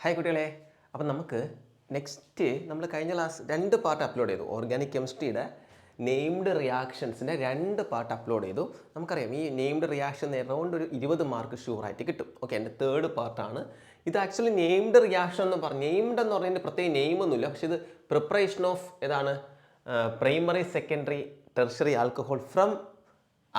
Hi കുട്ടികളെ, അപ്പം നമുക്ക് നെക്സ്റ്റ് നമ്മൾ കഴിഞ്ഞ ക്ലാസ് 2 പാർട്ട് അപ്ലോഡ് ചെയ്തു. ഓർഗാനിക് കെമിസ്ട്രിയുടെ നെയിംഡ് റിയാക്ഷൻസിൻ്റെ 2 പാർട്ട് അപ്ലോഡ് ചെയ്തു. നമുക്കറിയാം ഈ നെയിംഡ് റിയാക്ഷൻ അറൗണ്ട് ഒരു 20 മാർക്ക് ഷുവറായിട്ട് കിട്ടും. ഓക്കെ, എൻ്റെ 3rd പാർട്ടാണ് ഇത്. ആക്ച്വലി നെയിംഡ് റിയാക്ഷൻ എന്ന് പറഞ്ഞാൽ നെയിംഡ് എന്ന് പറയുന്നത് പ്രത്യേക നെയിമൊന്നുമില്ല, പക്ഷേ ഇത് പ്രിപ്പറേഷൻ ഓഫ് ഏതാണ് primary secondary tertiary alcohol from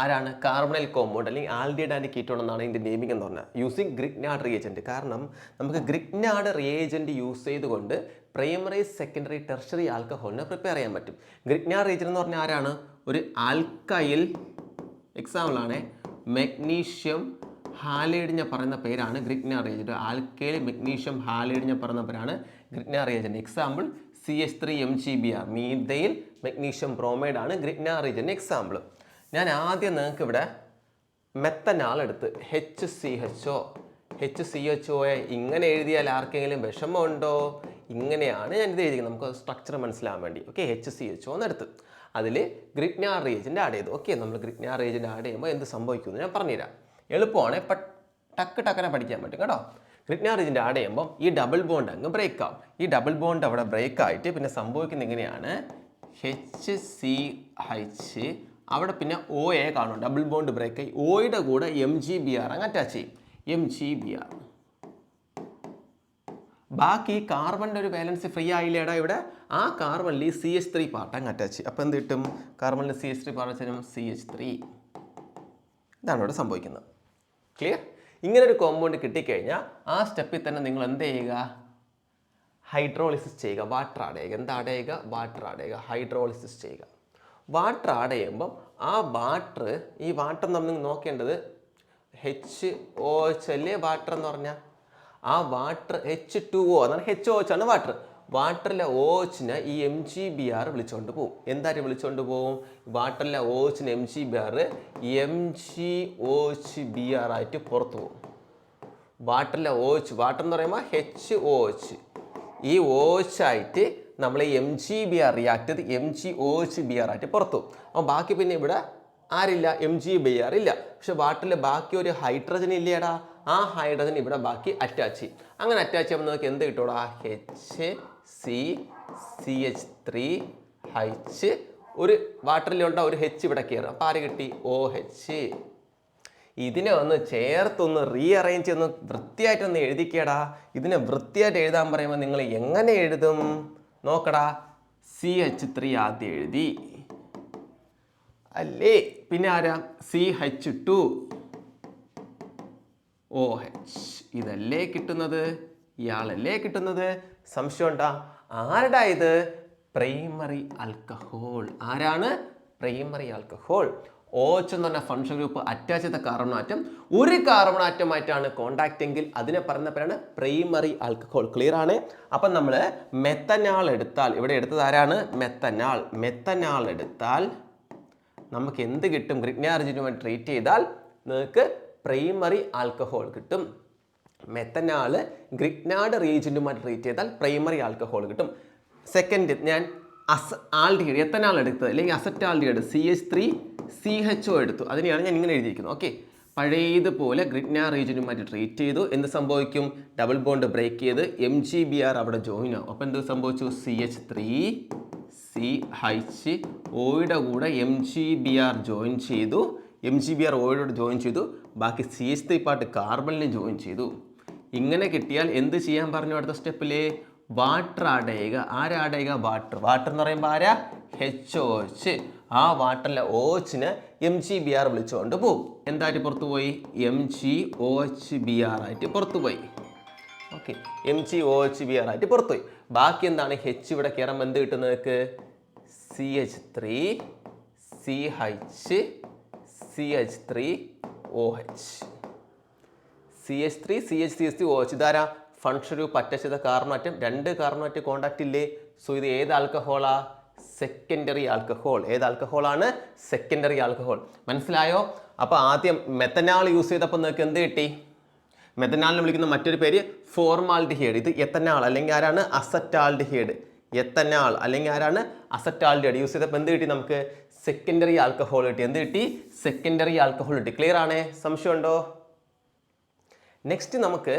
ആരാണ് കാർബണൈൽ കോമ്പൗണ്ട് അല്ലെങ്കിൽ ആൽഡിഹൈഡ് ആൻഡ് കീറ്റോൺ എന്നാണ് ഇതിൻ്റെ നെയിമിംഗ് എന്ന് പറഞ്ഞാൽ യൂസിങ് ഗ്രിഗ്നാർഡ് റിയേജൻറ്റ്. കാരണം നമുക്ക് ഗ്രിഗ്നാർഡ് റിയേജൻറ്റ് യൂസ് ചെയ്തുകൊണ്ട് പ്രൈമറി സെക്കൻഡറി ടെർഷറി ആൽക്കഹോളിനെ പ്രിപ്പയർ ചെയ്യാൻ പറ്റും. ഗ്രിഗ്നാർഡ് റിയേജൻറ്റ് എന്ന് പറഞ്ഞാൽ ആരാണ്? ഒരു ആൽക്കൈൽ എക്സാമ്പിളാണ് മെഗ്നീഷ്യം ഹാലൈഡ് ഞാൻ പറയുന്ന പേരാണ് Grignard reagent. Alkyl magnesium halide ഞാൻ പറയുന്ന പേരാണ് Grignard reagent. Example CH3MgBr methyl magnesium bromide ആണ് ഗ്രിഗ്നാർഡ് റിയേജൻറ്റ് എക്സാമ്പിൾ. ഞാൻ ആദ്യം നിങ്ങൾക്ക് ഇവിടെ മെത്തനാൽ എടുത്ത് HCHO ഇങ്ങനെ എഴുതിയാൽ ആർക്കെങ്കിലും വിഷമമുണ്ടോ? ഇങ്ങനെയാണ് ഞാൻ ഇത് എഴുതിയത്, നമുക്ക് സ്ട്രക്ചർ മനസ്സിലാകാൻ വേണ്ടി. ഓക്കെ, HCHO എന്നെടുത്ത് അതിൽ ഗ്രിഗ്നാർഡ് റിയേജൻറ്റ് ആഡ് ചെയ്തു. ഓക്കെ, നമ്മൾ ഗ്രിഗ്നാർഡ് റിയേജൻറ്റ് ആഡ് ചെയ്യുമ്പോൾ എന്ത് സംഭവിക്കുമെന്ന് ഞാൻ പറഞ്ഞുതരാം. എളുപ്പമാണ്, ടക്കനെ പഠിക്കാൻ പറ്റും കേട്ടോ. ഗ്രിഗ്നാർഡ് റിയേജൻറ്റ് ആഡ് ചെയ്യുമ്പോൾ ഈ ഡബിൾ ബോണ്ട് അങ്ങ് ബ്രേക്ക് ആവും. ഈ ഡബിൾ ബോണ്ട് അവിടെ ബ്രേക്ക് ആയിട്ട് പിന്നെ സംഭവിക്കുന്നത് എങ്ങനെയാണ്? HCH അവിടെ പിന്നെ OA കാണും, ഡബിൾ ബോണ്ട് ബ്രേക്ക് ആയി. Oയുടെ കൂടെ MgBr അങ്ങ് അറ്റാച്ച് ചെയ്യും, MgBr. ബാക്കി കാർബണിൻ്റെ ഒരു ബാലൻസ് ഫ്രീ ആയില്ലേടാ ഇവിടെ. ആ കാർബണിൽ ഈ CH3 പാർട്ട് അങ്ങ് അറ്റാച്ച് ചെയ്യും. അപ്പോൾ എന്ത് കിട്ടും? കാർബണിൽ CH3 പാർട്ട് CH3. ഇതാണ് ഇവിടെ സംഭവിക്കുന്നത്. ക്ലിയർ? ഇങ്ങനൊരു കോമ്പൗണ്ട് കിട്ടിക്കഴിഞ്ഞാൽ ആ സ്റ്റെപ്പിൽ തന്നെ നിങ്ങൾ എന്ത് ചെയ്യുക? ഹൈഡ്രോളിസിസ് ചെയ്യുക, വാട്ടർ ആഡ് ചെയ്യുക. എന്താ ആഡ് ചെയ്യുക? വാട്ടർ ആഡ് ചെയ്യുക, ഹൈഡ്രോളിസിസ് ചെയ്യുക. വാട്ടർ ആഡ് ചെയ്യുമ്പം ആ വാട്ടർ, ഈ വാട്ടർ നമ്മൾ നോക്കേണ്ടത് HOH അല്ലേ വാട്ടർ എന്ന് പറഞ്ഞാൽ? ആ വാട്ടർ H2O എന്നാണ്, HOH ആണ് വാട്ടർ. വാട്ടറിലെ OHനെ ഈ MgBr വിളിച്ചുകൊണ്ട് പോകും. എന്തായാലും വിളിച്ചുകൊണ്ട് പോകും? വാട്ടറിലെ OHനെ MgBr MgOHBr ആയിട്ട് പുറത്തു പോകും. വാട്ടറിലെ OH, വാട്ടർ എന്ന് പറയുമ്പോൾ HOH, ഈ OH ആയിട്ട് നമ്മൾ MgBr റിയാക്ട് ചെയ്ത് MgOHBr ആയിട്ട് പുറത്തു. അപ്പോൾ ബാക്കി പിന്നെ ഇവിടെ ആരില്ല? MgBr ഇല്ല. പക്ഷെ വാട്ടറിൽ ബാക്കി ഒരു ഹൈഡ്രജൻ ഇല്ലേടാ, ആ ഹൈഡ്രജൻ ഇവിടെ ബാക്കി അറ്റാച്ച് ചെയ്യും. അങ്ങനെ അറ്റാച്ച് ചെയ്യുമ്പോൾ നമുക്ക് എന്ത് കിട്ടൂടാ? HCCH3H. ഒരു വാട്ടറിലുണ്ട ഒരു H ഇവിടെ കയറും, അപ്പോൾ ആര് കിട്ടി? OH. ഇതിനെ ഒന്ന് ചേർത്തൊന്ന് റീഅറേഞ്ച് ഒന്ന് വൃത്തിയായിട്ടൊന്ന് എഴുതിക്കേടാ. ഇതിനെ വൃത്തിയായിട്ട് എഴുതാൻ പറയുമ്പോൾ നിങ്ങൾ എങ്ങനെ എഴുതും? നോക്കടാ, CH3 ആദ്യം എഴുതി അല്ലേ, പിന്നെ ആരാ? CH2OH. ഇതല്ലേ കിട്ടുന്നത്? ഇയാളല്ലേ കിട്ടുന്നത്? സംശയം ഉണ്ടാ? ആരുടെ ഇത്? Primary alcohol. ആരാണ്? Primary alcohol. OH എന്ന് പറഞ്ഞ ഫംഗ്ഷൻ ഗ്രൂപ്പ് അറ്റാച്ച് ചെയ്ത കാർബൺ ആറ്റം ഒരു കാർബൺ ആറ്റമായിട്ടാണ് കോണ്ടാക്ട് എങ്കിൽ അതിനെ പറയുന്ന പേരാണ് പ്രൈമറി ആൽക്കഹോൾ. ക്ലിയർ ആണ്? അപ്പം നമ്മൾ മെത്തനാൽ എടുത്താൽ, ഇവിടെ എടുത്തത് ആരാണ്? മെത്തനാൽ. മെത്തനാൽ എടുത്താൽ നമുക്ക് എന്ത് കിട്ടും? ഗ്രിഗ്നാർഡ് റിയേജൻറ്റുമായി ട്രീറ്റ് ചെയ്താൽ നിങ്ങൾക്ക് പ്രൈമറി ആൽക്കഹോൾ കിട്ടും. മെത്തനാൽ ഗ്രിഗ്നാർഡ് റിയേജൻറ്റുമായി ട്രീറ്റ് ചെയ്താൽ പ്രൈമറി ആൽക്കഹോൾ കിട്ടും. സെക്കൻഡ് ഞാൻ ആൽഡിഹൈഡ് എത്തനാൽ എടുത്തത് അല്ലെങ്കിൽ അസറ്റാൽഡിഹൈഡ് CH3CHO എടുത്തു. അതിനെയാണ് ഞാൻ ഇങ്ങനെ എഴുതിയിരിക്കുന്നത്. ഓക്കെ, പഴയതുപോലെ ഗ്രിഗ്നാർഡ് റിയേജൻറ്റുമായിട്ട് ട്രീറ്റ് ചെയ്തു. എന്ത് സംഭവിക്കും? ഡബിൾ ബോണ്ട് ബ്രേക്ക് ചെയ്ത് MgBr അവിടെ ജോയിൻ ആവും. അപ്പോൾ എന്ത് സംഭവിച്ചു? CH3CH Oയുടെ കൂടെ MgBr ജോയിൻ ചെയ്തു. MgBr Oയുടെ ജോയിൻ ചെയ്തു. ബാക്കി CH3 പാർട്ട് കാർബണിൽ ജോയിൻ ചെയ്തു. ഇങ്ങനെ കിട്ടിയാൽ എന്ത് ചെയ്യാൻ പറഞ്ഞു? അടുത്ത സ്റ്റെപ്പിൽ വാട്ടർ ആഡ് ചെയ്യുക. ആരാ ആഡ് ചെയ്യുക? വാട്ടർ. വാട്ടർ എന്ന് പറയുമ്പോൾ ആരാ? HOH. ആ വാട്ടറിലെ OHന് MgBr വിളിച്ചുകൊണ്ട് പോകും. എന്തായിട്ട് പുറത്തു പോയി? MgOHBr ആയിട്ട് പുറത്തു പോയി. ഓക്കെ, MgOHBr ആയിട്ട് പുറത്തുപോയി. ബാക്കി എന്താണ്? H ഇവിടെ കയറുമ്പോൾ എന്ത് കിട്ടും നിങ്ങൾക്ക്? CH3OH. CH3CH3OH. ഇതാരാ? ഫംഗ്ഷൻ ഗ്രൂപ്പ് അറ്റാച്ച് ചെയ്ത carbon atom. 2 carbon atom contact ഇല്ലേ? സോ ഇത് ഏത് ആൽക്കഹോളാ? Secondary alcohol. ഏത് ആൽക്കഹോളാണ്? Secondary alcohol. മനസ്സിലായോ? അപ്പോൾ ആദ്യം മെത്തനാൽ യൂസ് ചെയ്തപ്പോൾ നിങ്ങൾക്ക് എന്ത് കിട്ടി? മെത്തനാലിനെ വിളിക്കുന്ന മറ്റൊരു പേര് ഫോർമാൽഡിഹൈഡ്. ഇത് എത്തനാൽ അല്ലെങ്കിൽ ആരാണ്? അസറ്റാൽഡിഹൈഡ്. എത്തനാൽ അല്ലെങ്കിൽ ആരാണ്? അസറ്റാൽഡിഹൈഡ് യൂസ് ചെയ്തപ്പോൾ എന്ത് കിട്ടി നമുക്ക്? സെക്കൻഡറി ആൽക്കഹോൾ കിട്ടി. എന്ത് കിട്ടി? സെക്കൻഡറി ആൽക്കഹോൾ കിട്ടി. ക്ലിയർ ആണേ? സംശയമുണ്ടോ? നെക്സ്റ്റ് നമുക്ക്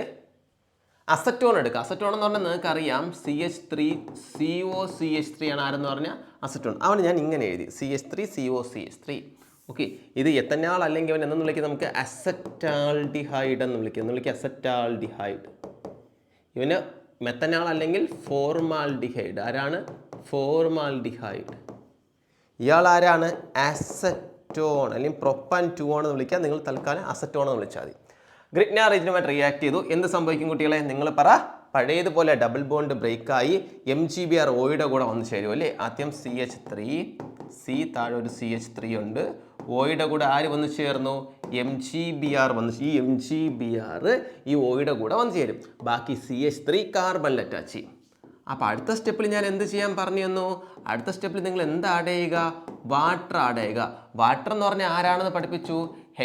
അസറ്റോൺ എടുക്കുക. അസറ്റോൺ എന്ന് പറഞ്ഞാൽ നിങ്ങൾക്ക് അറിയാം CH3COCH3 ആണ് ആരെന്ന് പറഞ്ഞാൽ അസറ്റോൺ. അവന് ഞാൻ ഇങ്ങനെ എഴുതി CH3COCH3. ഓക്കെ, ഇത് എത്തനാൾ അല്ലെങ്കിൽ അവൻ എന്നു വിളിക്കുന്നത് നമുക്ക് അസറ്റാൽഡിഹൈഡ് എന്ന് വിളിക്കുക. അസറ്റാൽഡിഹൈഡ്. ഇവന് മെത്തനാൾ അല്ലെങ്കിൽ ഫോർമാൽഡിഹൈഡ്. ആരാണ്? ഫോർമാൽഡിഹൈഡ്. ഇയാൾ ആരാണ്? അസറ്റോൺ അല്ലെങ്കിൽ പ്രൊപ്പാൻ 2 എന്ന് വിളിക്കുക. നിങ്ങൾ തൽക്കാലം അസറ്റോൺ എന്ന് വിളിച്ചാൽ മതി. ഗ്രിഗ്നാർ റീജിയനുമായിട്ട് റിയാക്ട് ചെയ്തു. എന്ത് സംഭവിക്കും കുട്ടികളെ? നിങ്ങൾ പറ. പഴയതുപോലെ ഡബിൾ ബോണ്ട് ബ്രേക്കായി MgBr ഓയുടെ കൂടെ വന്ന് ചേരും അല്ലേ? ആദ്യം CH3C, താഴെ ഒരു CH3 ഉണ്ട്. ഓയുടെ കൂടെ ആര് വന്ന് ചേർന്നു? MgBr വന്ന്. ഈ MgBr ഈ ഓയുടെ കൂടെ വന്ന് ചേരും. ബാക്കി CH3 കാർബണിൽ അറ്റാച്ച് ചെയ്യും. അപ്പോൾ അടുത്ത സ്റ്റെപ്പിൽ ഞാൻ എന്ത് ചെയ്യാൻ പറഞ്ഞു തന്നു? അടുത്ത സ്റ്റെപ്പിൽ നിങ്ങൾ എന്ത് ആഡ് ചെയ്യുക? വാട്ടർ ആഡ് ചെയ്യുക. വാട്ടർ എന്ന് പറഞ്ഞാൽ ആരാണെന്ന് പഠിപ്പിച്ചു?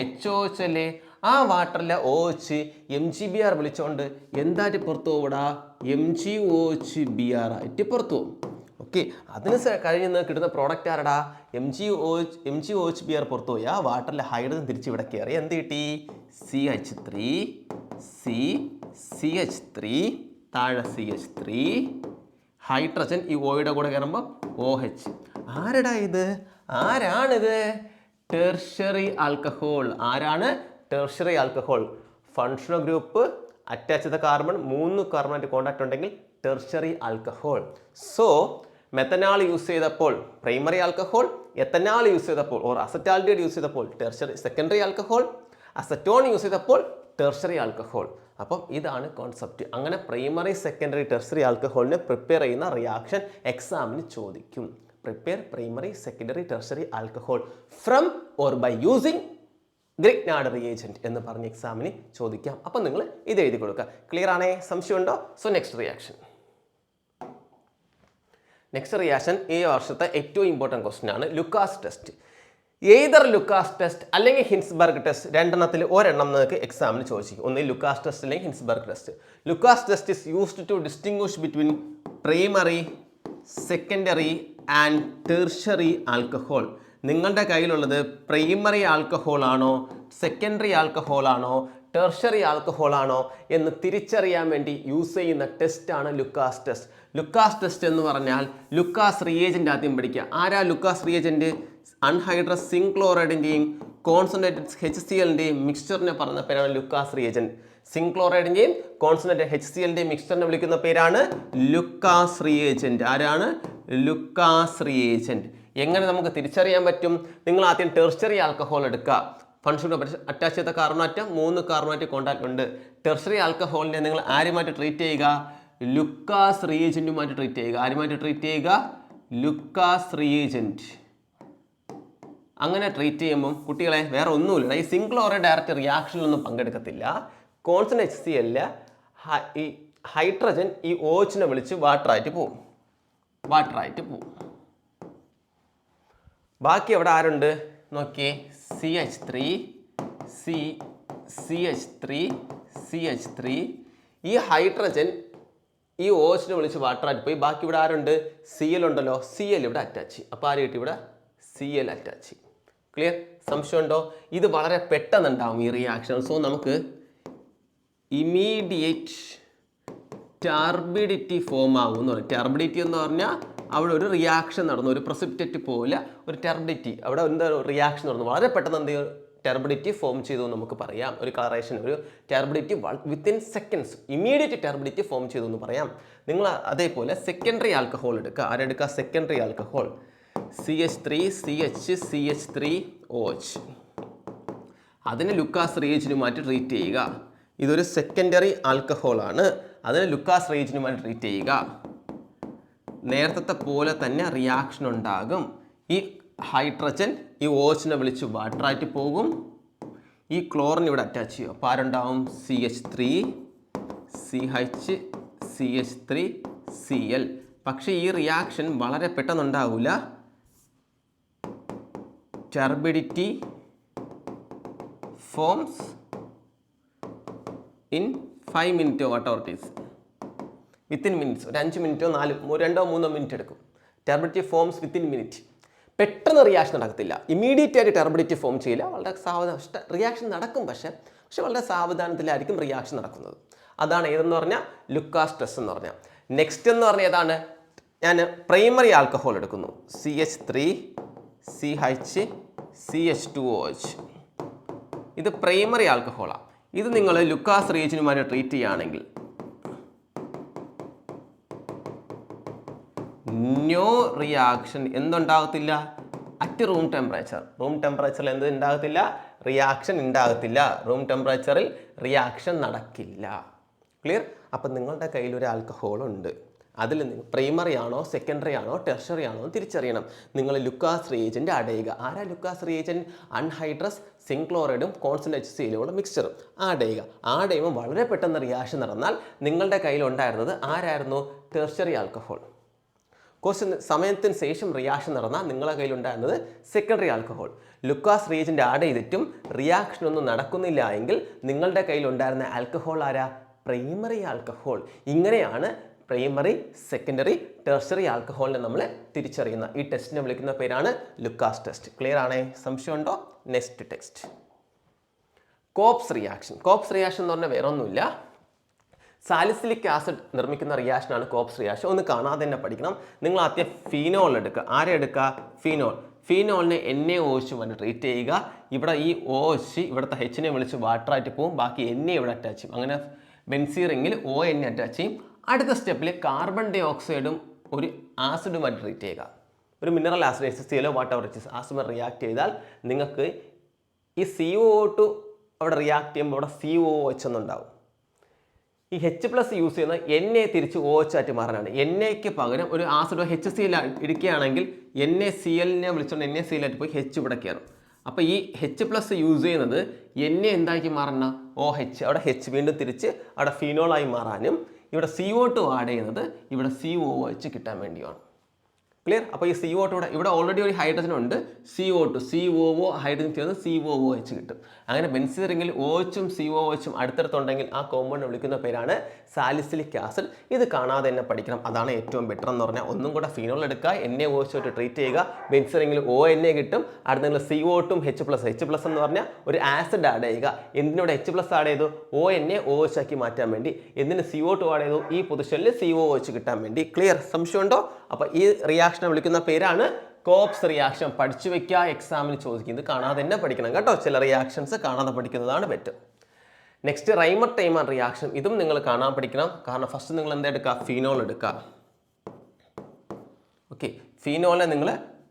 HOH അല്ലേ? ആ വാട്ടറിലെ OH MgBr വിളിച്ചോണ്ട് എന്തായിട്ട് പുറത്തു പോകൂടാ? MgOHBr ആയിട്ട് പുറത്തു പോകും. ഓക്കെ, അതിന് കഴിഞ്ഞ് കിട്ടുന്ന പ്രോഡക്റ്റ് ആരടാ? MgOHBr പുറത്തു പോയി ആ വാട്ടറിലെ ഹൈഡ്രജൻ തിരിച്ച് ഇവിടെ കയറി എന്ത് കിട്ടി? CH3 താഴെ CH3 ഹൈഡ്രജൻ ഈ ഓയുടെ കൂടെ കയറുമ്പോൾ OH. ആരടാ ഇത്? ആരാണിത്? Tertiary alcohol. ആരാണ്? Tertiary alcohol. Functional group attach ചെയ്ത കാർബൺ 3 കാർബണായിട്ട് കോണ്ടാക്ട് ഉണ്ടെങ്കിൽ tertiary alcohol. So methanal use ചെയ്തപ്പോൾ പ്രൈമറി ആൽക്കഹോൾ, എത്തനാൾ യൂസ് ചെയ്തപ്പോൾ ഓർ അസറ്റാൽഡിഹൈഡ് യൂസ് ചെയ്തപ്പോൾ tertiary secondary alcohol, acetone use ചെയ്തപ്പോൾ ടെർഷ്യറി ആൽക്കഹോൾ. അപ്പം ഇതാണ് കോൺസെപ്റ്റ്. അങ്ങനെ പ്രൈമറി സെക്കൻഡറി ടെർഷ്യറി ആൽക്കഹോളിനെ പ്രിപ്പയർ ചെയ്യുന്ന റിയാക്ഷൻ എക്സാമിന് ചോദിക്കും. Prepare primary secondary tertiary alcohol from or by using Grignard reagent എന്ന് പറഞ്ഞ എക്സാമിന് ചോദിക്കാം. അപ്പം നിങ്ങൾ ഇത് എഴുതി കൊടുക്കുക. ക്ലിയർ ആണേ? സംശയമുണ്ടോ? സോ നെക്സ്റ്റ് റിയാക്ഷൻ ഈ വർഷത്തെ ഏറ്റവും ഇമ്പോർട്ടൻറ്റ് ക്വസ്റ്റ്യൻ ആണ് Lucas test. Either Lucas test അല്ലെങ്കിൽ ഹിൻസ്ബർഗ് ടെസ്റ്റ്, രണ്ടെണ്ണത്തിൽ ഒരെണ്ണം നിങ്ങൾക്ക് എക്സാമിന് ചോദിക്കും. ഒന്ന് ലുക്കാസ് ടെസ്റ്റ് അല്ലെങ്കിൽ Hinsberg test. Lucas test is used to distinguish between primary, secondary and tertiary alcohol. നിങ്ങളുടെ കയ്യിലുള്ളത് പ്രൈമറി ആൽക്കഹോൾ ആണോ, സെക്കൻഡറി ആൽക്കഹോൾ ആണോ, ടെർഷ്യറി ആൽക്കഹോൾ ആണോ എന്ന് തിരിച്ചറിയാൻ വേണ്ടി യൂസ് ചെയ്യുന്ന ടെസ്റ്റാണ് ലുക്കാസ് ടെസ്റ്റ്. ലുക്കാസ് ടെസ്റ്റ് എന്ന് പറഞ്ഞാൽ ലുക്കാസ് റിയേജന്റ് ആദ്യം പഠിക്കുക. ആരാ ലുക്കാസ് റിയേജന്റ്? അൺഹൈഡ്രസ് സിങ്ക് ക്ലോറൈഡിൻ്റെയും കോൺസെൻട്രേറ്റഡ് HCl-ൻ്റെയും മിക്സ്ചറിനെ പറഞ്ഞ പേരാണ് ലുക്കാസ് റിയേജന്റ്. സിങ്ക് ക്ലോറൈഡിൻ്റെയും കോൺസെൻട്രേറ്റഡ് HCl-ൻ്റെയും മിക്സ്ചറിനെ വിളിക്കുന്ന പേരാണ് ലുക്കാസ് റിയേജന്റ്. ആരാണ്? Lucas reagent. എങ്ങനെ നമുക്ക് തിരിച്ചറിയാൻ പറ്റും? നിങ്ങൾ ആദ്യം ടെർഷ്യറി ആൽക്കഹോൾ എടുക്കുക. ഫങ്ഷണൽ അറ്റാച്ച് ചെയ്ത കാർബണാറ്റം 3 കാർബണാറ്റ് കോണ്ടാക്ട് ഉണ്ട്. ടെർഷ്യറി ആൽക്കഹോളിനെ നിങ്ങൾ ആരുമായിട്ട് ട്രീറ്റ് ചെയ്യുക? ലുക്കാസ് റിയേജന്റുമായിട്ട് ട്രീറ്റ് ചെയ്യുക. ആരുമായിട്ട് ട്രീറ്റ് ചെയ്യുക? Lucas reagent. അങ്ങനെ ട്രീറ്റ് ചെയ്യുമ്പോൾ കുട്ടികളെ വേറെ ഒന്നുമില്ല, ഈ സിങ്ക് ക്ലോറൈഡ് ഡയറക്റ്റ് റിയാക്ഷനിലൊന്നും പങ്കെടുക്കത്തില്ല. കോൺസെൻട്രേറ്റ് HCl ഈ ഹൈഡ്രജൻ ഈ OHനെ വിളിച്ച് വാട്ടറായിട്ട് പോവും. ബാക്കി അവിടെ ആരുണ്ട് നോക്കിയേ? CH3 ഈ ഹൈഡ്രജൻ ഈ OHനെ വിളിച്ച് വാട്ടറായിട്ട് പോയി. ബാക്കി ഇവിടെ ആരുണ്ട്? Cl ഉണ്ടല്ലോ. Cl ഇവിടെ അറ്റാച്ച് ചെയ്യും. അപ്പോൾ ആര് കിട്ടി? ഇവിടെ Cl അറ്റാച്ച് ചെയ്യും. ക്ലിയർ? സംശയമുണ്ടോ? ഇത് വളരെ പെട്ടെന്നുണ്ടാവും ഈ റിയാക്ഷൻ. സോ നമുക്ക് ഇമീഡിയറ്റ് ടർബിഡിറ്റി ഫോം ആവും എന്ന് പറയും. ടർബിഡിറ്റി എന്ന് പറഞ്ഞാൽ അവിടെ ഒരു റിയാക്ഷൻ നടന്നു, ഒരു പ്രസിപ്പിറ്റേറ്റ് പോകില്ല, ഒരു ടർബിഡിറ്റി അവിടെ എന്താ റിയാക്ഷൻ നടന്നു. വളരെ പെട്ടെന്ന് എന്ത് ടർബിഡിറ്റി ഫോം ചെയ്തു എന്ന് നമുക്ക് പറയാം. ഒരു കളറേഷൻ, ഒരു turbidity within seconds immediate turbidity form ചെയ്തു എന്ന് പറയാം. നിങ്ങൾ അതേപോലെ സെക്കൻഡറി ആൽക്കഹോൾ എടുക്കുക. ആരെടുക്കുക? സെക്കൻഡറി ആൽക്കഹോൾ CH3CH3OH. അതിനെ ലുക്കാസ് റിയേജന്റുമായിട്ട് ട്രീറ്റ് ചെയ്യുക. ഇതൊരു സെക്കൻഡറി ആൽക്കഹോൾ ആണ്. അതിനെ ലുക്കാസ് റിയേജന്റുമായിട്ട് ട്രീറ്റ് ചെയ്യുക. നേരത്തെ പോലെ തന്നെ റിയാക്ഷൻ ഉണ്ടാകും. ഈ ഹൈഡ്രജൻ ഈ OHനെ വിളിച്ച് വാട്ടറായിട്ട് പോകും. ഈ ക്ലോറിൻ ഇവിടെ അറ്റാച്ച് ചെയ്യും. അപ്പോൾ ആരുണ്ടാവും? CH3CH3Cl. പക്ഷേ ഈ റിയാക്ഷൻ വളരെ പെട്ടെന്നുണ്ടാവില്ല. Turbidity forms in 5 minutes whatever it is. Within minutes, ഒരു 5 മിനിറ്റോ 2-3 മിനിറ്റ് എടുക്കും. Turbidity forms within minute. പെട്ടെന്ന് റിയാക്ഷൻ നടക്കത്തില്ല. ഇമീഡിയറ്റ് ആയിട്ട് ടർബിഡിറ്റി ഫോം ചെയ്യില്ല. വളരെ സാവധാനം റിയാക്ഷൻ നടക്കും, പക്ഷേ വളരെ സാവധാനത്തിലായിരിക്കും റിയാക്ഷൻ നടക്കുന്നത്. അതാണ് ഏതെന്ന് പറഞ്ഞാൽ ലുക്കാസ് ടെസ്റ്റ് എന്ന് പറഞ്ഞാൽ. നെക്സ്റ്റ് എന്ന് പറഞ്ഞാൽ ഏതാണ്? ഞാൻ പ്രൈമറി ആൽക്കഹോൾ എടുക്കുന്നു. CH3 CH CH2OH. ഇത് പ്രൈമറി ആൽക്കഹോളാണ്. ഇത് നിങ്ങൾ ലുക്കാസ് റീജിയനുമായി ട്രീറ്റ് ചെയ്യുകയാണെങ്കിൽ നോ റിയാക്ഷൻ എന്തുണ്ടാകത്തില്ല? At room temperature. റൂം ടെമ്പറേച്ചറിൽ എന്ത് ഉണ്ടാകത്തില്ല? റിയാക്ഷൻ ഉണ്ടാകത്തില്ല. റൂം ടെമ്പറേച്ചറിൽ റിയാക്ഷൻ നടക്കില്ല. ക്ലിയർ? അപ്പം നിങ്ങളുടെ കയ്യിൽ ഒരു ആൽക്കഹോൾ ഉണ്ട്. അതിൽ നിങ്ങൾ പ്രൈമറി ആണോ സെക്കൻഡറി ആണോ ടെർഷറി ആണോ എന്ന് തിരിച്ചറിയണം. നിങ്ങൾ ലുക്കാസ് റിയേജൻറ്റ് ആഡ് ചെയ്യുക. ആരാ ലുക്കാസ് റിയേജൻറ്റ്? അൺഹൈഡ്രസ് സിംക്ലോറൈഡും കോൺസ്റ്റന്റ് HCl മിക്സ്ചറും ആഡ് ചെയ്യുക. ആഡ് ചെയ്യുമ്പോൾ വളരെ പെട്ടെന്ന് റിയാക്ഷൻ നടന്നാൽ നിങ്ങളുടെ കയ്യിൽ ഉണ്ടായിരുന്നത് ആരായിരുന്നു? Tertiary alcohol. കുറച്ച് സമയത്തിന് ശേഷം റിയാക്ഷൻ നടന്നാൽ നിങ്ങളുടെ കയ്യിലുണ്ടായിരുന്നത് secondary alcohol. Lucas reagent add ചെയ്തിട്ടും റിയാക്ഷൻ ഒന്നും നടക്കുന്നില്ല എങ്കിൽ നിങ്ങളുടെ കയ്യിലുണ്ടായിരുന്ന ആൽക്കഹോൾ ആരാ? Primary alcohol. ഇങ്ങനെയാണ് പ്രൈമറി, സെക്കൻഡറി, ടെർഷറി ആൽക്കഹോളിനെ നമ്മൾ തിരിച്ചറിയുന്ന. ഈ ടെസ്റ്റിനെ വിളിക്കുന്ന പേരാണ് ലുക്കാസ് ടെസ്റ്റ്. ക്ലിയർ ആണേ? സംശയമുണ്ടോ? Next text, corps reaction. Corps reaction എന്ന് പറഞ്ഞാൽ വേറെ ഒന്നുമില്ല, സാലിസിലിക് ആസിഡ് നിർമ്മിക്കുന്ന റിയാക്ഷനാണ് കോപ്സ് റിയാക്ഷൻ. ഒന്ന് കാണാതെ തന്നെ പഠിക്കണം. നിങ്ങൾ ആദ്യം ഫീനോൾ എടുക്കുക. ആരെ എടുക്കുക? ഫീനോൾ. ഫീനോളിനെ NaOH വന്ന് ട്രീറ്റ് ചെയ്യുക. ഇവിടെ ഈ OH ഇവിടുത്തെ Hനെ വിളിച്ച് വാട്ടറായിട്ട് പോകും, ബാക്കി Na ഇവിടെ അറ്റാച്ച് ചെയ്യും. അങ്ങനെ ബെൻസീറിങ്ങിൽ ONA അറ്റാച്ച് ചെയ്യും. അടുത്ത സ്റ്റെപ്പിൽ കാർബൺ ഡൈ ഓക്സൈഡും ഒരു ആസിഡുമായിട്ട് ട്രീറ്റ് ചെയ്യുക. ഒരു മിനറൽ ആസിഡ് HCl വാട്ടർ ആസിഡുമായി റിയാക്ട് ചെയ്താൽ നിങ്ങൾക്ക് ഈ CO2 അവിടെ റിയാക്ട് ചെയ്യുമ്പോൾ അവിടെ COOH എന്നുണ്ടാവും. ഈ H+ യൂസ് ചെയ്യുന്ന Na തിരിച്ച് OH ആയിട്ട് മാറാനാണ്. NAക്ക് പകരം ഒരു ആസിഡ് HCl ഇരിക്കുകയാണെങ്കിൽ NaCl വിളിച്ചുകൊണ്ട് NaCl ആയിട്ട് പോയി H ഇവിടെ കയറും. അപ്പോൾ ഈ H+ യൂസ് ചെയ്യുന്നത് Na എന്താക്കി മാറണ? OH. അവിടെ H വീണ്ടും തിരിച്ച് അവിടെ ഫിനോളായി മാറാനും ഇവിടെ CO2 ആഡ് ചെയ്യുന്നത് ഇവിടെ COOH കിട്ടാൻ വേണ്ടിയാണ്. ക്ലിയർ? അപ്പോൾ ഈ CO2 ഇവിടെ ഓൾറെഡി ഒരു ഹൈഡ്രജൻ ഉണ്ട്. CO2 COO ഹൈഡ്രജൻ ചേർന്ന് COOH കിട്ടും. അങ്ങനെ ബെൻസീറിങ്ങിൽ OHും COOHും അടുത്തടുത്തുണ്ടെങ്കിൽ ആ കോമ്പൗണ്ട് വിളിക്കുന്ന പേരാണ് സാലിസിലിക് ആസിഡ്. ഇത് കാണാതെ തന്നെ പഠിക്കണം. അതാണ് ഏറ്റവും ബെറ്റർ എന്ന് പറഞ്ഞാൽ. ഒന്നും കൂടെ ഫിനോൾ എടുക്കുക, NaOH ആയിട്ട് ട്രീറ്റ് ചെയ്യുക, ബെൻസീറിങ്ങിൽ ONA കിട്ടും. അടുത്ത CO2ഉം H+ എന്ന് പറഞ്ഞാൽ ഒരു ആസിഡ് ആഡ് ചെയ്യുക. എന്തിനോട് H+ ആഡ് ചെയ്തു? ONA OH ആക്കി മാറ്റാൻ വേണ്ടി. എന്തിന് CO2 ആഡ് ചെയ്തു? ഈ പൊസിഷനിൽ COOH കിട്ടാൻ വേണ്ടി. ക്ലിയർ? സംശയമുണ്ടോ? അപ്പോൾ ഈ റിയാക്ഷനെ വിളിക്കുന്ന പേരാണ് കോപ്സ് റിയാക്ഷൻ. പഠിച്ചു വെക്കുക, എക്സാമിന് ചോദിക്കും. ഇത് കാണാതെ തന്നെ പഠിക്കണം കേട്ടോ. ചില റിയാക്ഷൻസ് കാണാതെ പഠിക്കുന്നതാണ് better. Next Reimer Tiemann reaction. ഇതും നിങ്ങൾ കാണാൻ പഠിക്കണം. കാരണം ഫസ്റ്റ് നിങ്ങൾ എന്താ എടുക്കുക? ഫിനോൾ എടുക്കുക. ഓക്കെ, ഫിനോളിനെ നിങ്ങൾ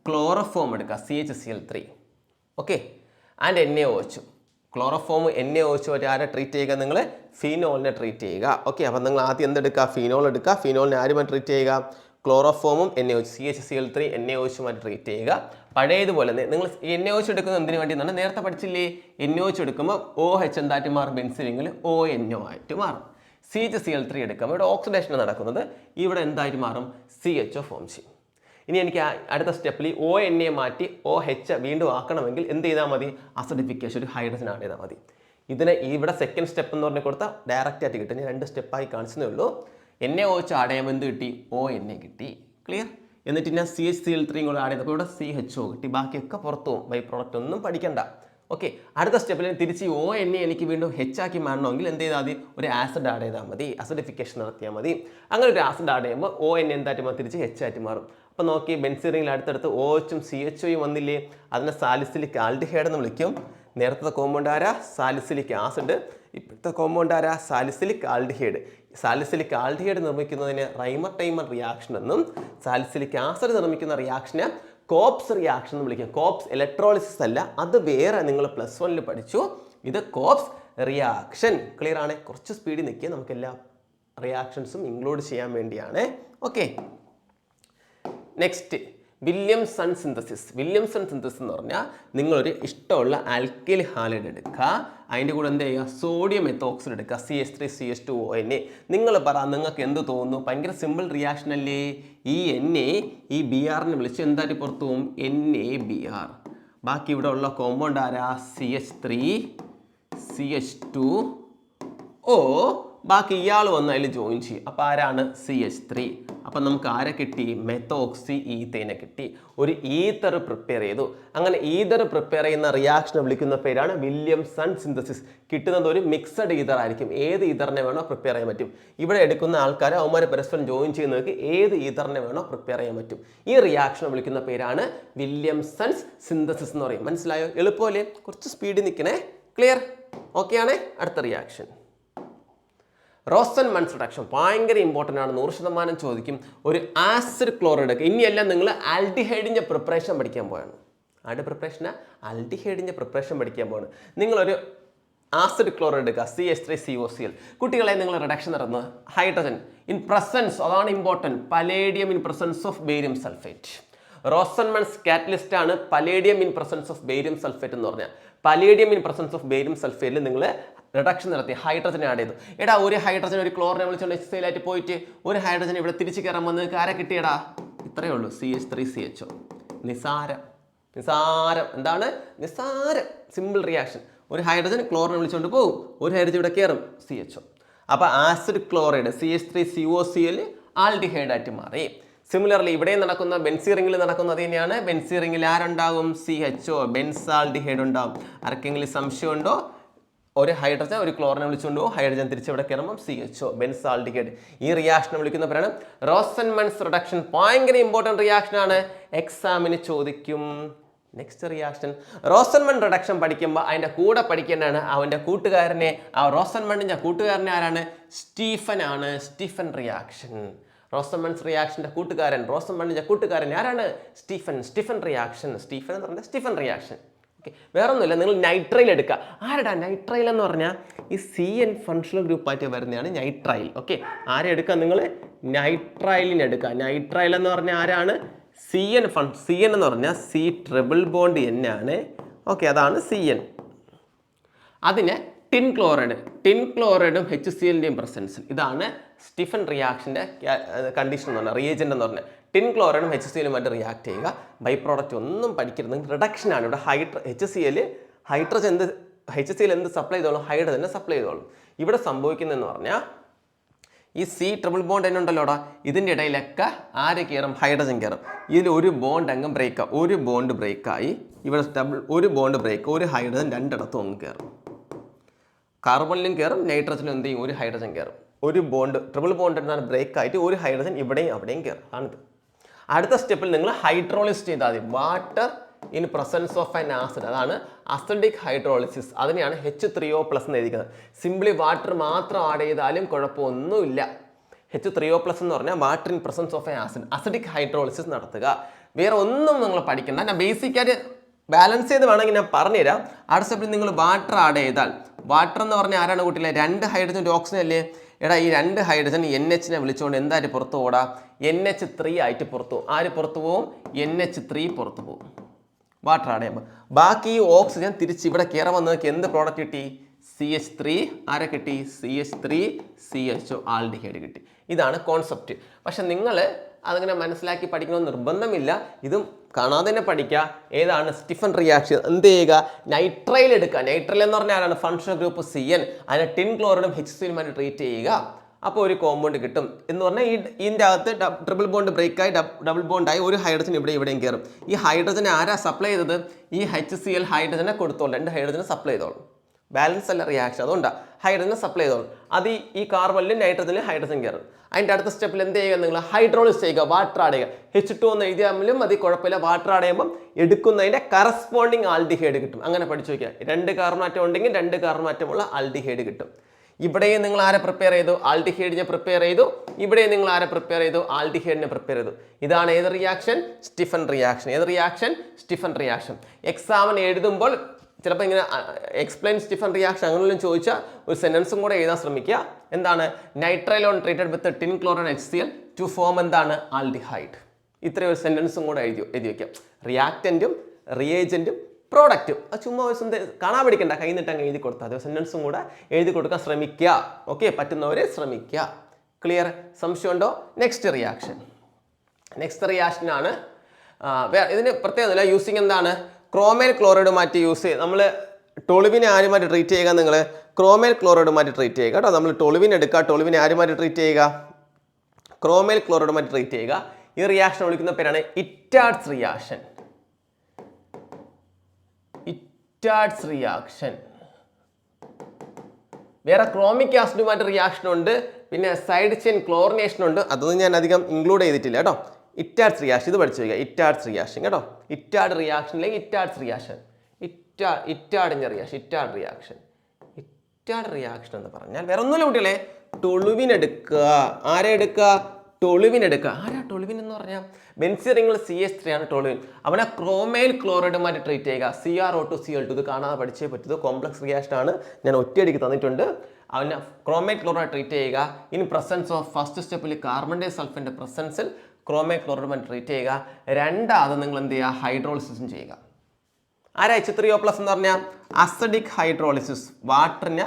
ക്ലോറോഫോം എടുക്കുക, CHCl3. Okay, and NaOH. Chloroform NaOH ആയിട്ട് ആരെ ട്രീറ്റ് ചെയ്യുക? നിങ്ങൾ ഫിനോളിനെ ട്രീറ്റ് ചെയ്യുക. ഓക്കെ, അപ്പം നിങ്ങൾ ആദ്യം എന്തെടുക്കുക? ഫിനോൾ എടുക്കുക. ഫിനോളിനെ ആരുമായി ട്രീറ്റ് ചെയ്യുക? ക്ലോറോഫോമും NaOH CHCl3 NaOHുമായിട്ട് ട്രീറ്റ് ചെയ്യുക. പഴയതുപോലെ നിങ്ങൾ NaOH എടുക്കുന്നത് എന്തിനു വേണ്ടി എന്നാണ് നേരത്തെ പഠിച്ചില്ലേ? NaOH എടുക്കുമ്പോൾ OH എന്തായിട്ട് മാറും? ബെൻസീറിങ്ങിൽ ONO ആയിട്ട് മാറും. CHCl3 എടുക്കുമ്പോൾ ഇവിടെ ഓക്സിഡേഷൻ നടക്കുന്നത്, ഇവിടെ എന്തായിട്ട് മാറും? CHO ഫോം ചെയ്യും. ഇനി എനിക്ക് അടുത്ത സ്റ്റെപ്പിൽ ONA മാറ്റി OH വീണ്ടും ആക്കണമെങ്കിൽ എന്ത് ചെയ്താൽ മതി? അസിഡിഫിക്കേഷൻ, ഒരു ഹൈഡ്രജൻ ആഡ് ചെയ്താൽ മതി. ഇതിനെ ഇവിടെ സെക്കൻഡ് സ്റ്റെപ്പ് എന്ന് പറഞ്ഞ് കൊടുത്താൽ ഡയറക്റ്റ് ആയിട്ട് കിട്ടും. ഞാൻ 2 സ്റ്റെപ്പായി കാണിച്ചതേ ഉള്ളൂ. NaOH ആഡ് ചെയ്യുമ്പോൾ എന്ത് കിട്ടി? ONA കിട്ടി. ക്ലിയർ? എന്നിട്ട് ഞാൻ CHCl3 കൂടെ ആഡ് ചെയ്തപ്പോൾ ഇവിടെ CHO കിട്ടി. ബാക്കിയൊക്കെ പുറത്തു പോകും. ബൈ പ്രോഡക്റ്റ് ഒന്നും പഠിക്കണ്ട. ഓക്കെ, അടുത്ത സ്റ്റെപ്പിൽ തിരിച്ച് ONA എനിക്ക് വീണ്ടും H ആക്കി മാറണമെങ്കിൽ എന്ത് ചെയ്താൽ മതി? ഒരു ആസിഡ് ആഡ് ചെയ്താൽ മതി, അസിഡിഫിക്കേഷൻ നടത്തിയാൽ മതി. അങ്ങനെ ഒരു ആസിഡ് ആഡ് ചെയ്യുമ്പോൾ ONA എന്തായിട്ട് മാറും? തിരിച്ച് H ആയിട്ട് മാറും. അപ്പോൾ നോക്കി, ബെൻസീറിങ്ങിൽ അടുത്തടുത്ത് OHും CHOയും വന്നില്ലേ? അതിനെ സാലിസിലിക് ആൽഡിഹൈഡ് എന്ന് വിളിക്കും. നേരത്തെ കോമ്പൗണ്ട് ആരാ? Salicylic acid. ഇപ്പോഴത്തെ കോമ്പൗണ്ട് ആരാ? Salicylic aldehyde. സാലിസിലിക് ആൽഡിഹൈഡ് നിർമ്മിക്കുന്നതിന് റൈമർ ടൈമർ റിയാക്ഷൻ എന്നും സാലിസിലിക് ആസിഡ് നിർമ്മിക്കുന്ന റിയാക്ഷനെ കോപ്സ് റിയാക്ഷൻ എന്ന് വിളിക്കും. കോപ്സ് ഇലക്ട്രോളിസിസ് അല്ല, അത് വേറെ. നിങ്ങൾ +1 പഠിച്ചു. ഇത് കോപ്സ് റിയാക്ഷൻ. ക്ലിയർ ആണ്? കുറച്ച് സ്പീഡിൽ നിൽക്കുക, നമുക്ക് എല്ലാ റിയാക്ഷൻസും ഇൻക്ലൂഡ് ചെയ്യാൻ വേണ്ടിയാണ്. Okay, next Williamson synthesis. Williamson synthesis എന്ന് പറഞ്ഞാൽ നിങ്ങളൊരു ഇഷ്ടമുള്ള ആൽക്കൈൽ ഹാലൈഡ് എടുക്കുക, അതിൻ്റെ കൂടെ എന്ത് ചെയ്യുക? സോഡിയം മെത്തോക്സൈഡ് എടുക്കുക, CH3 CH2ONA. നിങ്ങൾ പറ, നിങ്ങൾക്ക് എന്ത് തോന്നുന്നു? ഭയങ്കര സിമ്പിൾ റിയാക്ഷൻ അല്ലേ? ഈ Na ഈ Br-നെ വിളിച്ച് എന്തായിട്ട് പുറത്തു പോകും? NaBr. ബാക്കി ഇവിടെ ഉള്ള കോമ്പൗണ്ട് ആരാ? CH3 CH2O ബാക്കി ഇയാൾ വന്ന് അതിൽ ജോയിൻ ചെയ്യും. അപ്പോൾ ആരാണ് CH3. അപ്പം നമുക്ക് ആരെ കിട്ടി? മെത്തോക്സി ഈത്തേനെ കിട്ടി. ഒരു ഈതർ പ്രിപ്പയർ ചെയ്തു. അങ്ങനെ ഈതർ പ്രിപ്പയർ ചെയ്യുന്ന റിയാക്ഷനെ വിളിക്കുന്ന പേരാണ് വില്യംസൺ സിന്തസിസ്. കിട്ടുന്നത് ഒരു മിക്സഡ് ഈതർ ആയിരിക്കും. ഏത് ഈതറിനെ വേണോ പ്രിപ്പയർ ചെയ്യാൻ പറ്റും. ഇവിടെ എടുക്കുന്ന ആൾക്കാർ അവന്മാരെ പരസ്പരം ജോയിൻ ചെയ്യുന്നവർക്ക് ഏത് ഈതറിനെ വേണോ പ്രിപ്പയർ ചെയ്യാൻ പറ്റും. ഈ റിയാക്ഷനെ വിളിക്കുന്ന പേരാണ് വില്യംസൺസ് സിന്തസിസ് എന്ന് പറയും. മനസ്സിലായോ? എളുപ്പമല്ലേ? കുറച്ച് സ്പീഡിൽ നിൽക്കണേ. ക്ലിയർ? ഓക്കെ ആണേ? അടുത്ത റിയാക്ഷൻ റോസൻമൺസ് റിഡക്ഷൻ. ഭയങ്കര ഇമ്പോർട്ടൻ്റ് ആണ്. 100% ചോദിക്കും. ഒരു ആസിഡ് ക്ലോറൈഡ്. ഇനിയെല്ലാം നിങ്ങൾ ആൽഡിഹൈഡിൻ്റെ പ്രിപ്പറേഷൻ പഠിക്കാൻ പോവാണ്. ആരുടെ പ്രിപ്പറേഷനാണ്? ആൽഡിഹൈഡിൻ്റെ പ്രിപ്പറേഷൻ പഠിക്കാൻ പോവാണ്. നിങ്ങളൊരു ആസിഡ് ക്ലോറൈഡ് എടുക്കുക, CH3COCl. കുട്ടികളെ നിങ്ങൾ റിഡക്ഷൻ നടന്നത് ഹൈഡ്രജൻ ഇൻ പ്രസൻസ്, അതാണ് important, palladium in presence of barium sulphate. Rosenmund's catalyst ആണ് palladium in presence of barium sulphate എന്ന് പറഞ്ഞാൽ. Palladium in presence of barium സൾഫേറ്റിൽ നിങ്ങൾ റിഡക്ഷൻ നടത്തി ഹൈഡ്രജൻ ആഡ് ചെയ്തു. എടാ ഒരു ഹൈഡ്രജൻ ഒരു ക്ലോറിനെ വിളിച്ചുകൊണ്ട് HCl ആയിട്ട് പോയിട്ട് ഒരു ഹൈഡ്രജൻ ഇവിടെ തിരിച്ച് കയറാൻ വന്ന് ആരെ കിട്ടിയടാ? ഇത്രയേ ഉള്ളൂ, CH3CHO. നിസാരം. എന്താണ് നിസാരം? Simple reaction. ഒരു ഹൈഡ്രജൻ ക്ലോറിനെ വിളിച്ചുകൊണ്ട് പോകും, ഒരു ഹൈഡ്രജൻ ഇവിടെ കയറും, CHO. അപ്പോൾ ആസിഡ് ക്ലോറൈഡ് CH3COCl ആൽഡിഹൈഡ് ആയിട്ട് മാറി. സിമിലർലി ഇവിടെ നടക്കുന്ന ബെൻസീൻ റിംഗിൽ നടക്കുന്നത് തന്നെയാണ്. ബെൻസീൻ റിംഗിൽ ആരുണ്ടാകും? CHO, ബെൻസാൽഡിഹൈഡ് ഉണ്ടാകും. ആർക്കെങ്കിലും സംശയമുണ്ടോ? ഒരു ഹൈഡ്രജൻ ഒരു ക്ലോറിനെ വിളിച്ചുകൊണ്ട് പോകും, ഹൈഡ്രജൻ തിരിച്ചിവിടെ കയറുമ്പോൾ CHO, ബെൻസാൽഡിഹൈഡ്. ഈ റിയാക്ഷനെ വിളിക്കുന്ന പേരാണ് റോസൻമൺസ് റിഡക്ഷൻ. ഭയങ്കര ഇമ്പോർട്ടൻറ്റ് റിയാക്ഷൻ ആണ്, എക്സാമിന് ചോദിക്കും. നെക്സ്റ്റ് റിയാക്ഷൻ റോസൻമൺ റിഡക്ഷൻ പഠിക്കുമ്പോൾ അതിൻ്റെ കൂടെ പഠിക്കേണ്ടതാണ് അവൻ്റെ കൂട്ടുകാരനെ. ആ റോസൻമണിൻ്റെ കൂട്ടുകാരനെ ആരാണ്? സ്റ്റീഫൻ ആണ്. Stephen reaction. റോസൻമൺസ് റിയാക്ഷൻ്റെ കൂട്ടുകാരൻ, റോസൻമണിൻ്റെ കൂട്ടുകാരൻ ആരാണ്? Stephen reaction. സ്റ്റീഫൻ എന്ന് പറഞ്ഞാൽ സ്റ്റീഫൻ റിയാക്ഷൻ. ഓക്കെ, വേറെ ഒന്നുമില്ല. നിങ്ങൾ നൈട്രൈൽ എടുക്കുക. ആരടാ നൈട്രൈൽ എന്ന് പറഞ്ഞാൽ ഈ CN ഫങ്ഷണൽ ഗ്രൂപ്പായിട്ട് വരുന്നതാണ് നൈട്രൈൽ. ഓക്കെ, ആരെ എടുക്കുക? നിങ്ങൾ നൈട്രൈലിനെ എടുക്കുക. നൈട്രൈൽ എന്ന് പറഞ്ഞാൽ ആരാണ്? CN എന്ന് പറഞ്ഞാൽ C ട്രിപ്പിൾ ബോണ്ട് N ആണ്. ഓക്കെ, അതാണ് CN. അതിന് ടിൻ ക്ലോറൈഡും HClൻ്റെയും പ്രസൻസിൽ. ഇതാണ് സ്റ്റീഫൻ റിയാക്ഷൻ്റെ കണ്ടീഷൻ എന്ന് പറഞ്ഞാൽ, റിയേജൻ്റ് എന്ന് പറഞ്ഞാൽ ടിൻ ക്ലോറൈഡും HClയുമായിട്ട് റിയാക്ട് ചെയ്യുക. ബൈ പ്രോഡക്റ്റ് ഒന്നും പഠിക്കരുത്. റിഡക്ഷനാണ് ഇവിടെ. HCl എന്ത് സപ്ലൈ ചെയ്തോളും? ഹൈഡ്രജനെ സപ്ലൈ ചെയ്തോളും. ഇവിടെ സംഭവിക്കുന്നതെന്ന് പറഞ്ഞാൽ ഈ C ട്രിപ്പിൾ ബോണ്ട് N ഉണ്ടല്ലോടാ, ഇതിൻ്റെ ഇടയിലൊക്കെ ആര് കയറും? ഹൈഡ്രജൻ കയറും. ഇതിൽ ഒരു ബോണ്ട് അങ്ങ് ബ്രേക്കാവും. ഒരു ബോണ്ട് ബ്രേക്കായി ഇവിടെ ഒരു ബോണ്ട് ബ്രേക്ക്, ഒരു ഹൈഡ്രജൻ രണ്ടിടത്തും അങ്ങ് കയറും. കാർബണിലും കയറും, നൈട്രജനും എന്ത് ചെയ്യും? ഒരു ഹൈഡ്രജൻ കയറും. ഒരു ബോണ്ട് ട്രിപ്പിൾ ബോണ്ട് എന്താണ് ബ്രേക്ക് ആയിട്ട് ഒരു ഹൈഡ്രജൻ ഇവിടെയും അവിടെയും കയറും. ആണിത്. അടുത്ത സ്റ്റെപ്പിൽ നിങ്ങൾ ഹൈഡ്രോളിസ് ചെയ്താൽ മതി. Water in presence of an acid, അതാണ് അസിഡിക് ഹൈഡ്രോളിസിസ്. അതിനെയാണ് H3O+ എന്ന് എഴുതിക്കുന്നത്. സിംപ്ലി വാട്ടർ മാത്രം ആഡ് ചെയ്താലും കുഴപ്പമൊന്നുമില്ല. H3O+ എന്ന് പറഞ്ഞാൽ water in presence of an acid, acidic hydrolysis നടത്തുക. വേറെ ഒന്നും നിങ്ങൾ പഠിക്കണ്ട. ഞാൻ ബേസിക്കായിട്ട് ബാലൻസ് ചെയ്ത് വേണമെങ്കിൽ ഞാൻ പറഞ്ഞുതരാം. അടുത്ത സ്റ്റെപ്പിൽ നിങ്ങൾ വാട്ടർ ആഡ് ചെയ്താൽ, വാട്ടർ എന്ന് പറഞ്ഞാൽ ആരാണ് കൂട്ടില്ലേ? 2 ഹൈഡ്രജൻ ഓക്സിജൻ അല്ലേ? എടാ ഈ 2 ഹൈഡ്രജൻ NHനെ വിളിച്ചുകൊണ്ട് എന്തായിട്ട് പുറത്തു പോടാ? NH3 ആയിട്ട് പുറത്തു പോകും. ആര് പുറത്തു പോവും? NH3 പുറത്തു പോകും വാട്ടർ ആഡ് ചെയ്യുമ്പോൾ. ബാക്കി ഈ ഓക്സിജൻ തിരിച്ച് ഇവിടെ കയറാൻ വന്നതൊക്കെ എന്ത് പ്രോഡക്റ്റ് കിട്ടി? CH3 ആരെ കിട്ടി? CH3CHO ആൽഡിഹൈഡ് കിട്ടി. ഇതാണ് കോൺസെപ്റ്റ്. പക്ഷെ നിങ്ങൾ അതിങ്ങനെ മനസ്സിലാക്കി പഠിക്കണമെന്ന് നിർബന്ധമില്ല. ഇതും കാണാതെ തന്നെ പഠിക്കുക. ഏതാണ് സ്റ്റീഫൻ റിയാക്ഷൻ? എന്ത് ചെയ്യുക? നൈട്രൈൽ എടുക്കുക. നൈട്രൈൽ എന്ന് പറഞ്ഞാൽ ആരാണ്? Functional group CN. അതിനെ ടിൻ ക്ലോറൈഡും HClയുമായിട്ട് ട്രീറ്റ് ചെയ്യുക. അപ്പോൾ ഒരു കോമ്പൗണ്ട് കിട്ടും എന്ന് പറഞ്ഞാൽ ഇതിൻ്റെ അകത്ത് ട്രിപ്പിൾ ബോണ്ട് ബ്രേക്കായി ഡബിൾ ബോണ്ടായി ഒരു ഹൈഡ്രജൻ ഇവിടെയും കയറും. ഈ ഹൈഡ്രജനെ ആരാ സപ്ലൈ ചെയ്തത്? ഈ HCl ഹൈഡ്രജനെ കൊടുത്തോളും. 2 ഹൈഡ്രജനെ സപ്ലൈ ചെയ്തോളും. ബാലൻസ് അല്ല റിയാക്ഷൻ, അതുകൊണ്ടാണ് ഹൈഡ്രജനെ സപ്ലൈ ചെയ്തോളും. അത് ഈ കാർബണിലും നൈട്രജനിലും ഹൈഡ്രജൻ കയറും. അതിൻ്റെ അടുത്ത സ്റ്റെപ്പിൽ എന്ത് ചെയ്യുക? നിങ്ങൾ ഹൈഡ്രോളിസ് ചെയ്യുക, വാട്ടർ ആഡ് ചെയ്യുക. H2 എന്ന് എഴുതിയാലും മതി, കുഴപ്പമില്ല. വാട്ടർ ആഡ് ചെയ്യുമ്പം എടുക്കുന്നതിൻ്റെ കറസ്പോണ്ടിങ് ആൽഡിഹൈഡ് കിട്ടും. അങ്ങനെ പഠിച്ചു വയ്ക്കുക. 2 കാർബൺ ആറ്റം ഉണ്ടെങ്കിൽ 2 കാർബൺ ആറ്റമുള്ള ആൽഡിഹൈഡ് കിട്ടും. ഇവിടെയും നിങ്ങൾ ആരെ പ്രിപ്പയർ ചെയ്തു? ആൽഡിഹൈഡിനെ പ്രിപ്പയർ ചെയ്തു. ഇവിടെയും നിങ്ങൾ ആരെ പ്രിപ്പയർ ചെയ്തു? ആൽഡിഹൈഡിനെ പ്രിപ്പയർ ചെയ്തു. ഇതാണ് ഏത് റിയാക്ഷൻ? Stephen reaction. ഏത് റിയാക്ഷൻ? Stephen reaction. എക്സാമിന് എഴുതുമ്പോൾ ചിലപ്പോൾ ഇങ്ങനെ എക്സ്പ്ലെയിൻ സ്റ്റീഫൻ റിയാക്ഷൻ അങ്ങനെയും ചോദിച്ചാൽ ഒരു സെൻറ്റൻസും കൂടെ എഴുതാൻ ശ്രമിക്കുക. എന്താണ്? Nitrile on treated with tin chloride HCl to form എന്താണ്? ആൽഡിഹൈഡ്. ഇത്രയും ഒരു സെൻറ്റൻസും കൂടെ എഴുതി വയ്ക്കാം. റിയാക്റ്റൻറ്റും റിയേജൻറ്റും പ്രോഡക്റ്റും. അത് ചുമ്മാ കാണാൻ പഠിക്കണ്ട, കൈ നിട്ടങ്ങ് എഴുതി കൊടുത്താൽ അത് സെൻറ്റൻസും കൂടെ എഴുതി കൊടുക്കാൻ ശ്രമിക്കുക. ഓക്കെ, പറ്റുന്നവരെ ശ്രമിക്കുക. ക്ലിയർ? സംശയമുണ്ടോ? നെക്സ്റ്റ് റിയാക്ഷനാണ്. ഇതിന് പ്രത്യേകത യൂസിങ് എന്താണ്? ക്രോമൈൽ ക്ലോറൈഡ് മാറ്റി യൂസ് ചെയ്ത് നമ്മൾ ടോളുവിനെ ആരുമായിട്ട് ട്രീറ്റ് ചെയ്യുക? നിങ്ങൾ ക്രോമൈൽ ക്ലോറൈഡുമായിട്ട് ട്രീറ്റ് ചെയ്യുക കേട്ടോ. നമ്മൾ ടൊളുവിൻ എടുക്കുക, ടൊളുവിനെ ആരുമായിട്ട് ട്രീറ്റ് ചെയ്യുക? ക്രോമൈൽ ക്ലോറൈഡുമായിട്ട് ട്രീറ്റ് ചെയ്യുക. ഈ റിയാക്ഷൻ വിളിക്കുന്ന പേരാണ് ഇറ്റാർഡ്സ് റിയാക്ഷൻ. ഇറ്റാർഡ്സ് റിയാക്ഷൻ. വേറെ ക്രോമിക് ആസിഡുമായിട്ട് റിയാക്ഷൻ ഉണ്ട്, പിന്നെ സൈഡ് ചെയിൻ ക്ലോറിനേഷൻ ഉണ്ട്. അതൊന്നും ഞാൻ അധികം ഇൻക്ലൂഡ് ചെയ്തിട്ടില്ല കേട്ടോ. ഇറ്റാർഡ്സ് റിയാക്ഷൻ ഇത് പഠിച്ചു വയ്ക്കുക. ഇറ്റാർഡ്സ് റിയാക്ഷൻ കേട്ടോ. ഇറ്റാർഡ് റിയാക്ഷൻ അല്ലെങ്കിൽ ഇറ്റാർഡ്സ് റിയാക്ഷൻ. ഇറ്റാർഡിൻ്റെ reaction, Etard reaction. Etard reaction എന്ന് പറഞ്ഞാൽ വേറെ ഒന്നുമില്ല കുട്ടികളെ, ടൊളുവിൻ എടുക്കുക. ആരെ എടുക്കുക? ടൊളുവിൻ എടുക്കുക. ആരാ ടൊളുവിൻ എന്ന് പറഞ്ഞാൽ? ബെൻസീൻ റിങ്ങിൽ CH3 ആണ് ടൊളുവിൻ. അവനെ ക്രോമൈൽ ക്ലോറൈഡുമായിട്ട് ട്രീറ്റ് ചെയ്യുക. CrO2Cl2 ഇത് കാണാതെ പഠിച്ചേ പറ്റൂ. കോംപ്ലക്സ് റിയാക്ഷൻ ആണ്, ഞാൻ ഒറ്റയടിക്ക് തന്നിട്ടുണ്ട്. അവനെ ക്രോമൈൽ ക്ലോറൈഡ് ട്രീറ്റ് ചെയ്യുക. ഇൻ പ്രസൻസ് ഓഫ് ഫസ്റ്റ് സ്റ്റെപ്പിൽ കാർബൺ ഡൈ സൾഫൈഡിന്റെ പ്രസൻസിൽ ക്രോമൈൽ ക്ലോറൈഡുമായിട്ട് ട്രീറ്റ് ചെയ്യുക. രണ്ടാമത് നിങ്ങൾ എന്ത് ചെയ്യുക? ഹൈഡ്രോളിസിസും ചെയ്യുക. ആരാ H3O+ എന്ന് പറഞ്ഞാൽ? Acidic hydrolysis. വാട്ടറിന്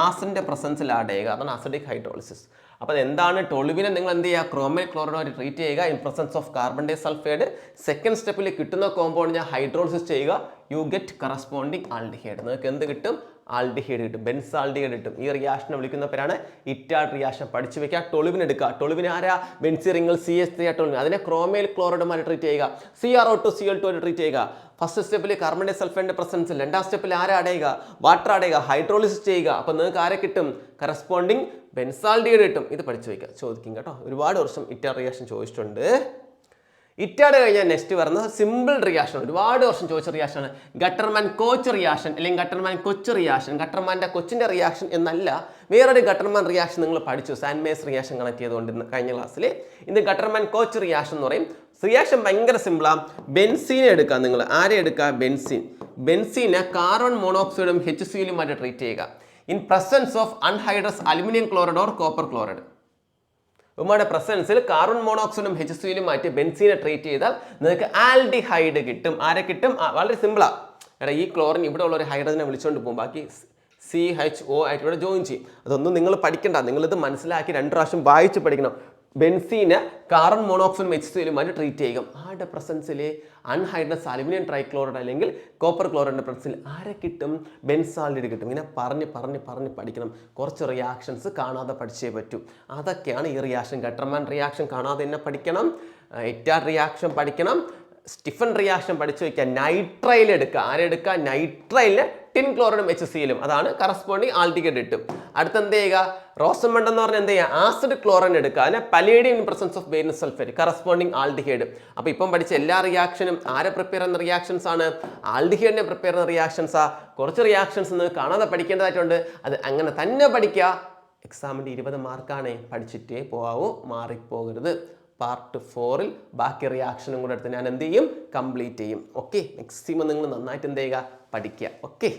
ആസിഡിന്റെ പ്രസൻസിൽ ആഡ് ചെയ്യുക, അതാണ് അസിഡിക് ഹൈഡ്രോളിസിസ്. അപ്പോൾ എന്താണ്? ടൊളുവിനെ നിങ്ങൾ എന്ത് ചെയ്യുക? ക്രോമൈൽ ക്ലോറൈഡുമായിട്ട് ട്രീറ്റ് ചെയ്യുക in presence of carbon disulphide. Second സ്റ്റെപ്പിൽ കിട്ടുന്ന കോമ്പൗണ്ട് ഞാൻ ഹൈഡ്രോളിസിസ് ചെയ്യുക. You get corresponding aldehyde. നിങ്ങൾക്ക് എന്ത് കിട്ടും? ആൽഡിഹൈഡ് കിട്ടും, ബെൻസാൽഡിഹൈഡ് കിട്ടും. ഈ റിയാക്ഷനെ വിളിക്കുന്ന പേരാണ് ഇറ്റാർഡ് റിയാക്ഷൻ. പഠിച്ചു വെക്കുക. ടൊളുവിൻ എടുക്കുക. ടൊളുവിൻ ആരാ? ബെൻസീൻ റിങ്ങിൽ CH3 ടൊളുവിൻ. അതിനെ ക്രോമൈൽ ക്ലോറൈഡുമായിട്ട് ട്രീറ്റ് ചെയ്യുക. CrO2Cl2 ആയിട്ട് ട്രീറ്റ് ചെയ്യുക. ഫസ്റ്റ് സ്റ്റെപ്പിൽ കാർബൺ ഡൈ സൾഫൈഡിന്റെ പ്രസൻസിൽ, രണ്ടാം സ്റ്റെപ്പിൽ ആരെ ആഡ് ചെയ്യുക? വാട്ടർ ആഡ് ചെയ്യുക, ഹൈഡ്രോളിസിസ് ചെയ്യുക. അപ്പോൾ നിങ്ങൾക്ക് ആരെ കിട്ടും? കറസ്പോണ്ടിങ് ബെൻസാൽഡിഹൈഡ് കിട്ടും. ഇത് പഠിച്ചു വയ്ക്കുക, ചോദിക്കും കേട്ടോ. ഒരുപാട് വർഷം ഇറ്റാർഡ് റിയാക്ഷൻ ചോദിച്ചിട്ടുണ്ട്. ഇറ്റാർഡ് കഴിഞ്ഞാൽ നെക്സ്റ്റ് വരുന്നത് സിമ്പിൾ റിയാക്ഷൻ. ഒരുപാട് വർഷം ചോദിച്ച റിയാക്ഷനാണ് ഗട്ടർമാൻ കോച്ച് റിയാക്ഷൻ അല്ലെങ്കിൽ ഗട്ടർമാൻ കൊച്ച് റിയാക്ഷൻ. ഗട്ടർമാൻ്റെ കൊച്ചിൻ്റെ റിയാക്ഷൻ എന്നല്ല, വേറൊരു ഗട്ടർമാൻ റിയാക്ഷൻ നിങ്ങൾ പഠിച്ചു. സാൻമേസ് റിയാക്ഷൻ കണക്ട് ചെയ്തുകൊണ്ട് കഴിഞ്ഞ ക്ലാസ്സിൽ. ഇത് ഗട്ടർമാൻ കോച്ച് റിയാക്ഷൻ എന്ന് പറയും. റിയാക്ഷൻ ഭയങ്കര സിമ്പിളാണ്. ബെൻസീനെ എടുക്കുക. നിങ്ങൾ ആരെ എടുക്കുക? ബെൻസീൻ. ബെൻസീനെ കാർബൺ മോണോക്സൈഡും HCl-ഉമായിട്ട് ട്രീറ്റ് ചെയ്യുക in presence of anhydrous aluminium chloride or copper chloride. ഉമ്മയുടെ പ്രസൻസിൽ കാർബൺ മോണോക്സൈഡും HCl-ഉം മാറ്റി ബെൻസീനെ ട്രീറ്റ് ചെയ്താൽ നിങ്ങൾക്ക് ആൽഡിഹൈഡ് കിട്ടും. ആരെ കിട്ടും? വളരെ സിമ്പിളാണ്. എടാ ഈ ക്ലോറിൻ ഇവിടെ ഉള്ള ഒരു ഹൈഡ്രജനെ വിളിച്ചുകൊണ്ട് പോകും, ബാക്കി CHO ആയിട്ട് ഇവിടെ ജോയിൻ ചെയ്യും. അതൊന്നും നിങ്ങൾ പഠിക്കണ്ട, നിങ്ങളിത് മനസ്സിലാക്കി 2 പ്രാവശ്യം വായിച്ച് പഠിക്കണം. ബെൻസീന് കാർബൺ മോണോക്സൈഡും HCl-ഉമായിട്ട് ട്രീറ്റ് ചെയ്യും. ആരുടെ പ്രസൻസിൽ? അൺഹൈഡ്രസ് അലുമിനിയം ട്രൈക്ലോറൈഡ് അല്ലെങ്കിൽ കോപ്പർ ക്ലോറൈഡിൻ്റെ പ്രസൻസിൽ ആരെ കിട്ടും? ബെൻസാൽഡിഹൈഡ് കിട്ടും. ഇങ്ങനെ പറഞ്ഞ് പഠിക്കണം. കുറച്ച് റിയാക്ഷൻസ് കാണാതെ പഠിച്ചേ പറ്റൂ. അതൊക്കെയാണ് ഈ റിയാക്ഷൻ. ഗട്ടർമാൻ റിയാക്ഷൻ കാണാതെ തന്നെ പഠിക്കണം. ഇറ്റാർഡ് റിയാക്ഷൻ പഠിക്കണം. സ്റ്റിഫൻ റിയാക്ഷൻ പഠിച്ചു വയ്ക്കുക. നൈട്രൈൽ എടുക്കുക. ആരെടുക്കുക? നൈട്രൈലിന് ടിൻ ക്ലോറൈഡും HCl-ഉം, അതാണ് കറസ്പോണ്ടിങ് ആൽഡിഹൈഡ് കിട്ടും. അടുത്ത് എന്ത് ചെയ്യുക? റോസമണ്ട് എന്ന് പറഞ്ഞാൽ എന്ത് ചെയ്യുക? ആസിഡ് ക്ലോറൈൻ എടുക്കുക. അതിനെ palladium in presence of barium sulphate, corresponding aldehyde. അപ്പോൾ ഇപ്പം പഠിച്ച എല്ലാ റിയാക്ഷനും ആരെ പ്രിപ്പയർ ചെയ്യുന്ന റിയാക്ഷൻസ് ആണ്? ആൽഡിഹൈഡിനെ പ്രിപ്പയർ ചെയ്യുന്ന റിയാക്ഷൻസാ. കുറച്ച് റിയാക്ഷൻസ് ഒന്ന് കാണാതെ പഠിക്കേണ്ടതായിട്ടുണ്ട്. അത് അങ്ങനെ തന്നെ പഠിക്കുക. എക്സാമിൻ്റെ 20 മാർക്കാണ്, പഠിച്ചിട്ടേ പോകാവൂ, മാറിപ്പോകരുത്. പാർട്ട് 4-ൽ ബാക്കി റിയാക്ഷനും കൂടെ എടുത്ത് ഞാൻ എന്ത് ചെയ്യും? കംപ്ലീറ്റ് ചെയ്യും. ഓക്കെ, മാക്സിമം നിങ്ങൾ നന്നായിട്ട് എന്ത് ചെയ്യുക? പഠിക്കുക. ഓക്കെ.